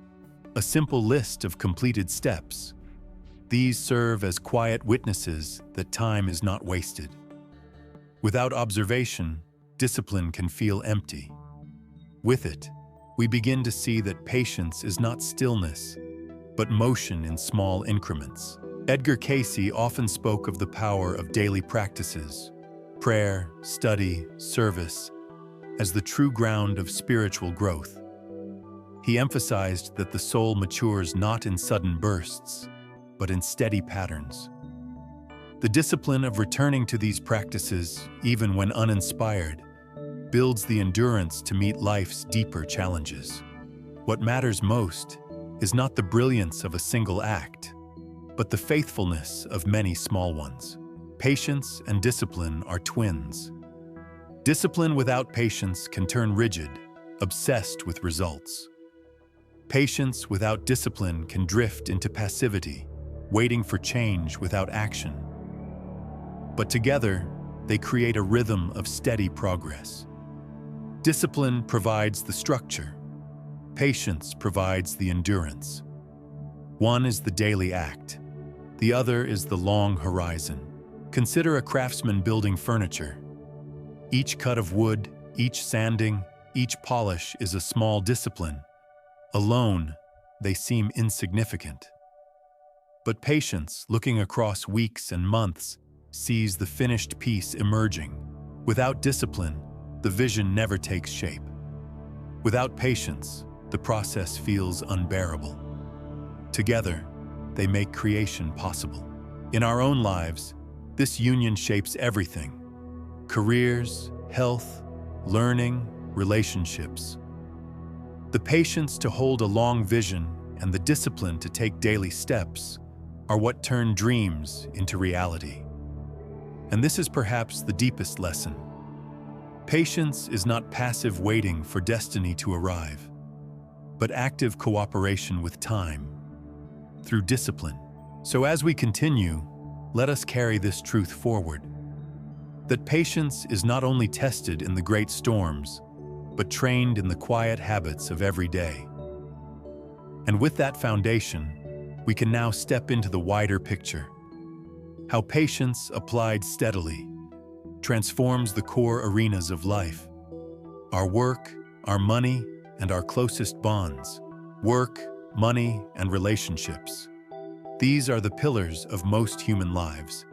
a simple list of completed steps. These serve as quiet witnesses that time is not wasted. Without observation, discipline can feel empty. With it, we begin to see that patience is not stillness, but motion in small increments. Edgar Cayce often spoke of the power of daily practices, prayer, study, service, as the true ground of spiritual growth. He emphasized that the soul matures not in sudden bursts, but in steady patterns. The discipline of returning to these practices, even when uninspired, builds the endurance to meet life's deeper challenges. What matters most is not the brilliance of a single act, but the faithfulness of many small ones. Patience and discipline are twins. Discipline without patience can turn rigid, obsessed with results. Patience without discipline can drift into passivity, waiting for change without action. But together, they create a rhythm of steady progress. Discipline provides the structure. Patience provides the endurance. One is the daily act. The other is the long horizon. Consider a craftsman building furniture. Each cut of wood, each sanding, each polish is a small discipline. Alone, they seem insignificant. But patience, looking across weeks and months, sees the finished piece emerging. Without discipline, the vision never takes shape. Without patience, the process feels unbearable. Together, they make creation possible. In our own lives, this union shapes everything: careers, health, learning, relationships. The patience to hold a long vision and the discipline to take daily steps are what turn dreams into reality. And this is perhaps the deepest lesson. Patience is not passive waiting for destiny to arrive, but active cooperation with time through discipline. So as we continue, let us carry this truth forward, that patience is not only tested in the great storms, but trained in the quiet habits of every day. And with that foundation, we can now step into the wider picture: how patience applied steadily transforms the core arenas of life: our work, our money, and our closest bonds. Work, money, and relationships. These are the pillars of most human lives,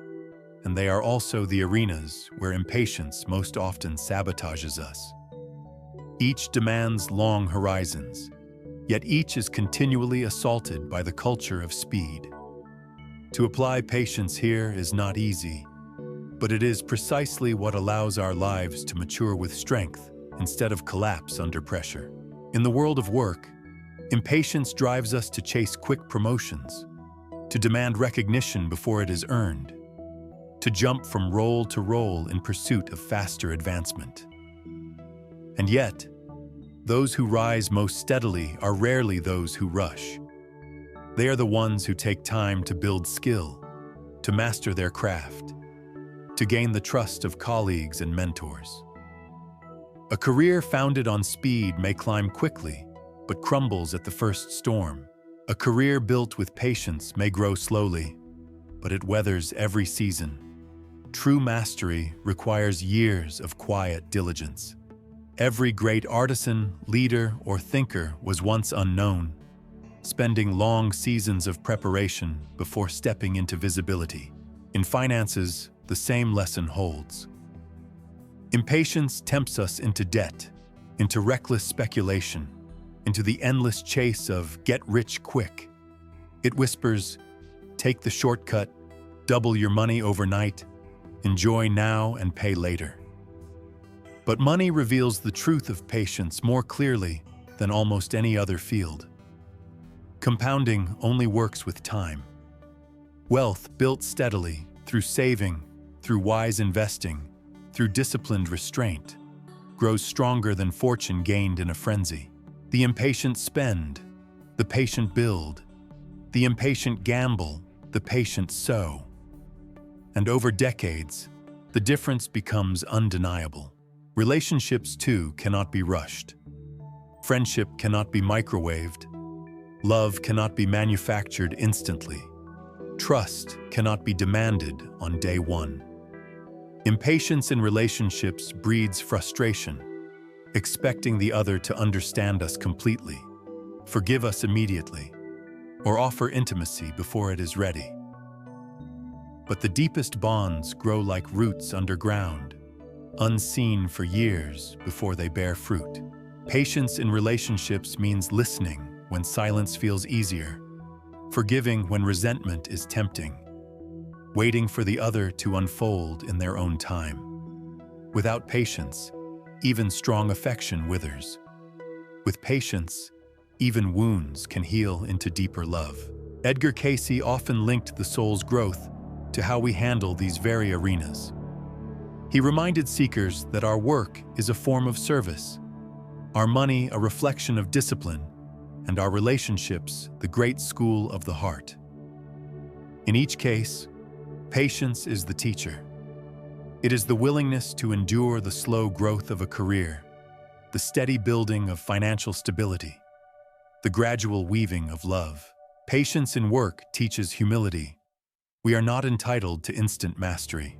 and they are also the arenas where impatience most often sabotages us. Each demands long horizons, yet each is continually assaulted by the culture of speed. To apply patience here is not easy, but it is precisely what allows our lives to mature with strength instead of collapse under pressure. In the world of work, impatience drives us to chase quick promotions, to demand recognition before it is earned, to jump from role to role in pursuit of faster advancement. And yet, those who rise most steadily are rarely those who rush. They are the ones who take time to build skill, to master their craft, to gain the trust of colleagues and mentors. A career founded on speed may climb quickly, but crumbles at the first storm. A career built with patience may grow slowly, but it weathers every season. True mastery requires years of quiet diligence. Every great artisan, leader, or thinker was once unknown, spending long seasons of preparation before stepping into visibility. In finances, the same lesson holds. Impatience tempts us into debt, into reckless speculation, into the endless chase of get rich quick. It whispers, take the shortcut, double your money overnight, enjoy now and pay later. But money reveals the truth of patience more clearly than almost any other field. Compounding only works with time. Wealth built steadily, through saving, through wise investing, through disciplined restraint, grows stronger than fortune gained in a frenzy. The impatient spend, the patient build. The impatient gamble, the patient sow. And over decades, the difference becomes undeniable. Relationships, too, cannot be rushed. Friendship cannot be microwaved. Love cannot be manufactured instantly. Trust cannot be demanded on day one. Impatience in relationships breeds frustration, expecting the other to understand us completely, forgive us immediately, or offer intimacy before it is ready. But the deepest bonds grow like roots underground, unseen for years before they bear fruit. Patience in relationships means listening when silence feels easier, forgiving when resentment is tempting, waiting for the other to unfold in their own time. Without patience, even strong affection withers. With patience, even wounds can heal into deeper love. Edgar Cayce often linked the soul's growth to how we handle these very arenas. He reminded seekers that our work is a form of service, our money a reflection of discipline, and our relationships the great school of the heart. In each case, patience is the teacher. It is the willingness to endure the slow growth of a career, the steady building of financial stability, the gradual weaving of love. Patience in work teaches humility. We are not entitled to instant mastery.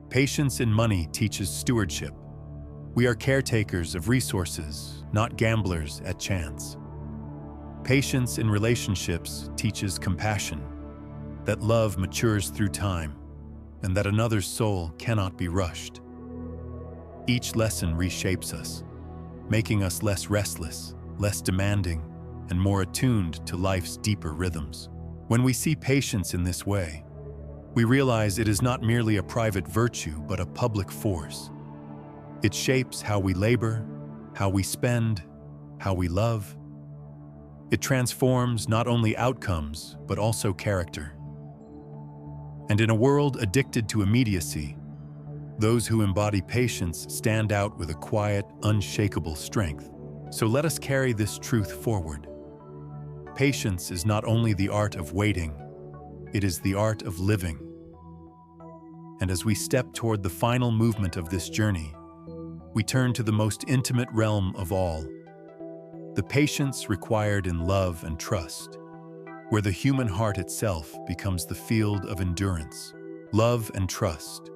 Patience in money teaches stewardship. We are caretakers of resources, not gamblers at chance. Patience in relationships teaches compassion, that love matures through time, and that another's soul cannot be rushed. Each lesson reshapes us, making us less restless, less demanding, and more attuned to life's deeper rhythms. When we see patience in this way, we realize it is not merely a private virtue, but a public force. It shapes how we labor, how we spend, how we love. It transforms not only outcomes, but also character. And in a world addicted to immediacy, those who embody patience stand out with a quiet, unshakable strength. So let us carry this truth forward. Patience is not only the art of waiting, it is the art of living. And as we step toward the final movement of this journey, we turn to the most intimate realm of all, the patience required in love and trust, where the human heart itself becomes the field of endurance. Love and trust,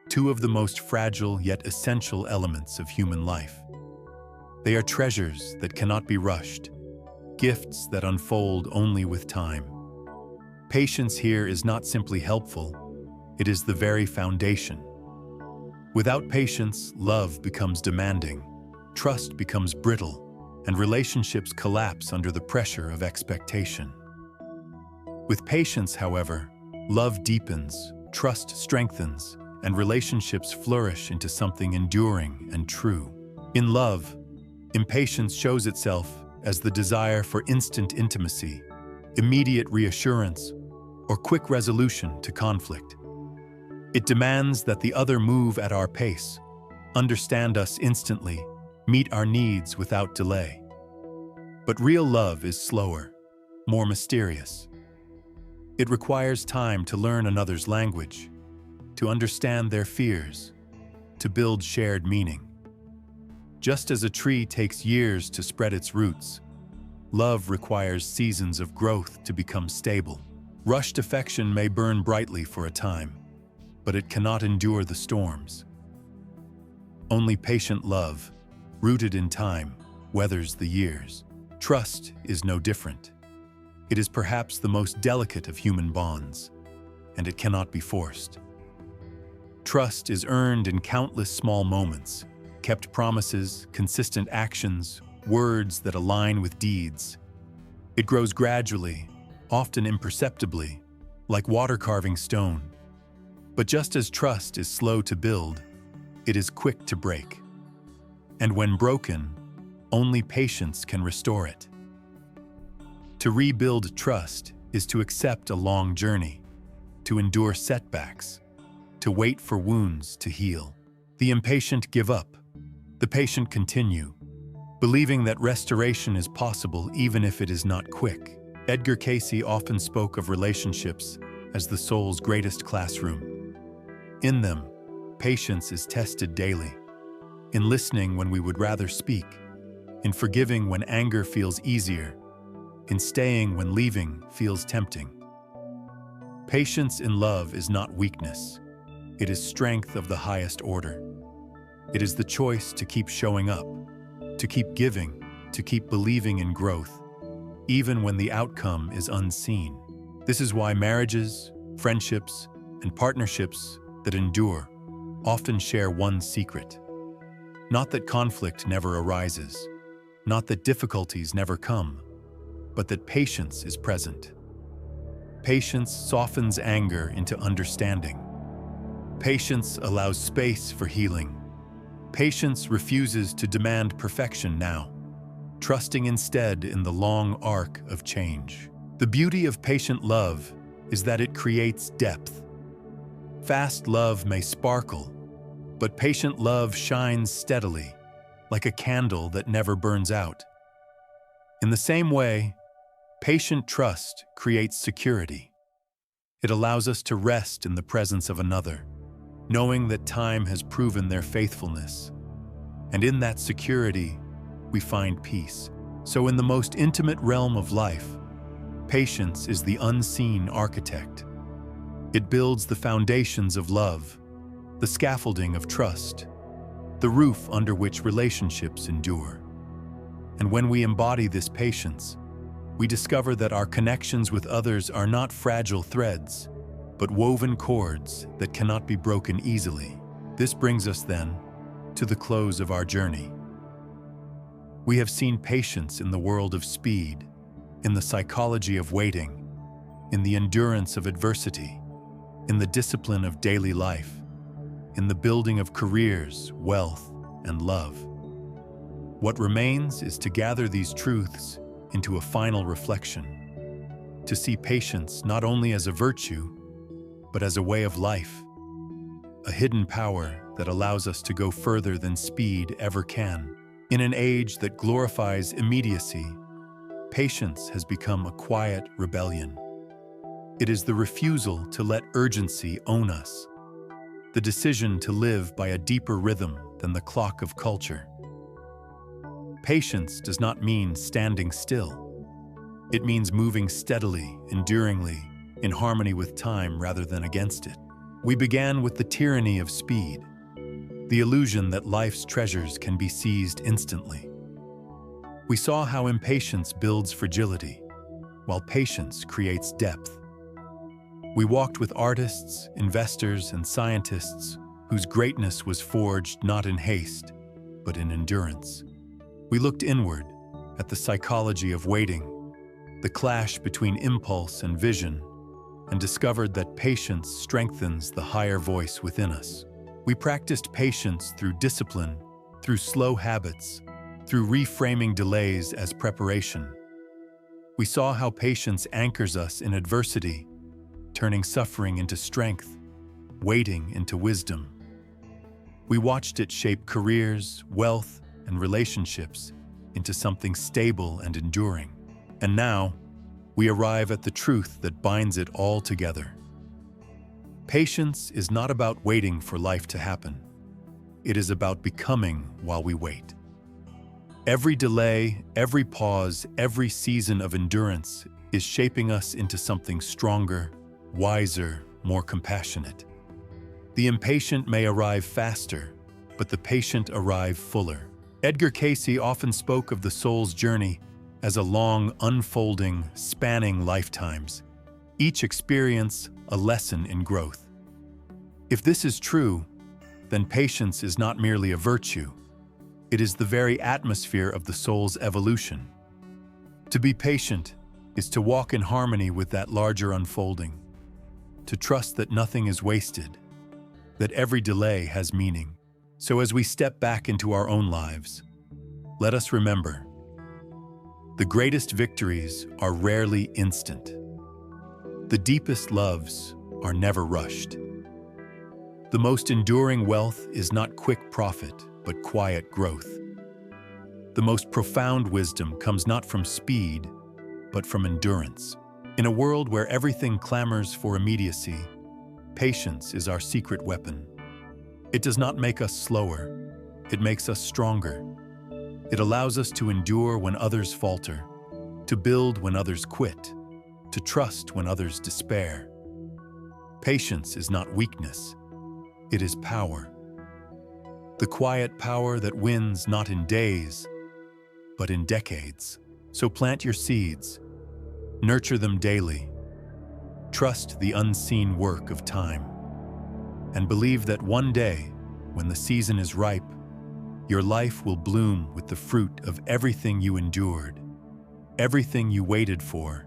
two of the most fragile yet essential elements of human life. They are treasures that cannot be rushed, gifts that unfold only with time. Patience here is not simply helpful, it is the very foundation. Without patience, love becomes demanding, trust becomes brittle, and relationships collapse under the pressure of expectation. With patience, however, love deepens, trust strengthens, and relationships flourish into something enduring and true. In love, impatience shows itself as the desire for instant intimacy, immediate reassurance, or quick resolution to conflict. It demands that the other move at our pace, understand us instantly, meet our needs without delay. But real love is slower, more mysterious. It requires time to learn another's language, to understand their fears, to build shared meaning. Just as a tree takes years to spread its roots, love requires seasons of growth to become stable. Rushed affection may burn brightly for a time, but it cannot endure the storms. Only patient love, rooted in time, weathers the years. Trust is no different. It is perhaps the most delicate of human bonds, and it cannot be forced. Trust is earned in countless small moments, kept promises, consistent actions, words that align with deeds. It grows gradually, often imperceptibly, like water carving stone. But just as trust is slow to build, it is quick to break. And when broken, only patience can restore it. To rebuild trust is to accept a long journey, to endure setbacks, to wait for wounds to heal. The impatient give up, the patient continue, believing that restoration is possible even if it is not quick. Edgar Cayce often spoke of relationships as the soul's greatest classroom. In them, patience is tested daily, in listening when we would rather speak, in forgiving when anger feels easier, in staying when leaving feels tempting. Patience in love is not weakness. It is strength of the highest order. It is the choice to keep showing up, to keep giving, to keep believing in growth, even when the outcome is unseen. This is why marriages, friendships, and partnerships that endure often share one secret. Not that conflict never arises, not that difficulties never come, but that patience is present. Patience softens anger into understanding. Patience allows space for healing. Patience refuses to demand perfection now, trusting instead in the long arc of change. The beauty of patient love is that it creates depth. Fast love may sparkle, but patient love shines steadily, like a candle that never burns out. In the same way, patient trust creates security. It allows us to rest in the presence of another, knowing that time has proven their faithfulness. And in that security, we find peace. So in the most intimate realm of life, patience is the unseen architect. It builds the foundations of love, the scaffolding of trust, the roof under which relationships endure. And when we embody this patience, we discover that our connections with others are not fragile threads, but woven cords that cannot be broken easily. This brings us then to the close of our journey. We have seen patience in the world of speed, in the psychology of waiting, in the endurance of adversity, in the discipline of daily life, in the building of careers, wealth, and love. What remains is to gather these truths into a final reflection, to see patience not only as a virtue, but as a way of life, a hidden power that allows us to go further than speed ever can. In an age that glorifies immediacy, patience has become a quiet rebellion. It is the refusal to let urgency own us, the decision to live by a deeper rhythm than the clock of culture. Patience does not mean standing still. It means moving steadily, enduringly, in harmony with time rather than against it. We began with the tyranny of speed, the illusion that life's treasures can be seized instantly. We saw how impatience builds fragility, while patience creates depth. We walked with artists, investors, and scientists whose greatness was forged not in haste, but in endurance. We looked inward at the psychology of waiting, the clash between impulse and vision, and discovered that patience strengthens the higher voice within us. We practiced patience through discipline, through slow habits, through reframing delays as preparation. We saw how patience anchors us in adversity, turning suffering into strength, waiting into wisdom. We watched it shape careers, wealth, and relationships into something stable and enduring. And now, we arrive at the truth that binds it all together. Patience is not about waiting for life to happen. It is about becoming while we wait. Every delay, every pause, every season of endurance is shaping us into something stronger, wiser, more compassionate. The impatient may arrive faster, but the patient arrive fuller. Edgar Cayce often spoke of the soul's journey as a long, unfolding, spanning lifetimes, each experience a lesson in growth. If this is true, then patience is not merely a virtue. It is the very atmosphere of the soul's evolution. To be patient is to walk in harmony with that larger unfolding, to trust that nothing is wasted, that every delay has meaning. So as we step back into our own lives, let us remember, the greatest victories are rarely instant. The deepest loves are never rushed. The most enduring wealth is not quick profit, but quiet growth. The most profound wisdom comes not from speed, but from endurance. In a world where everything clamors for immediacy, patience is our secret weapon. It does not make us slower, it makes us stronger. It allows us to endure when others falter, to build when others quit, to trust when others despair. Patience is not weakness, it is power. The quiet power that wins not in days, but in decades. So plant your seeds, nurture them daily, trust the unseen work of time, and believe that one day, when the season is ripe, your life will bloom with the fruit of everything you endured, everything you waited for,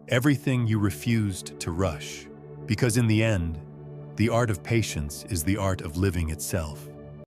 everything you refused to rush. Because in the end, the art of patience is the art of living itself.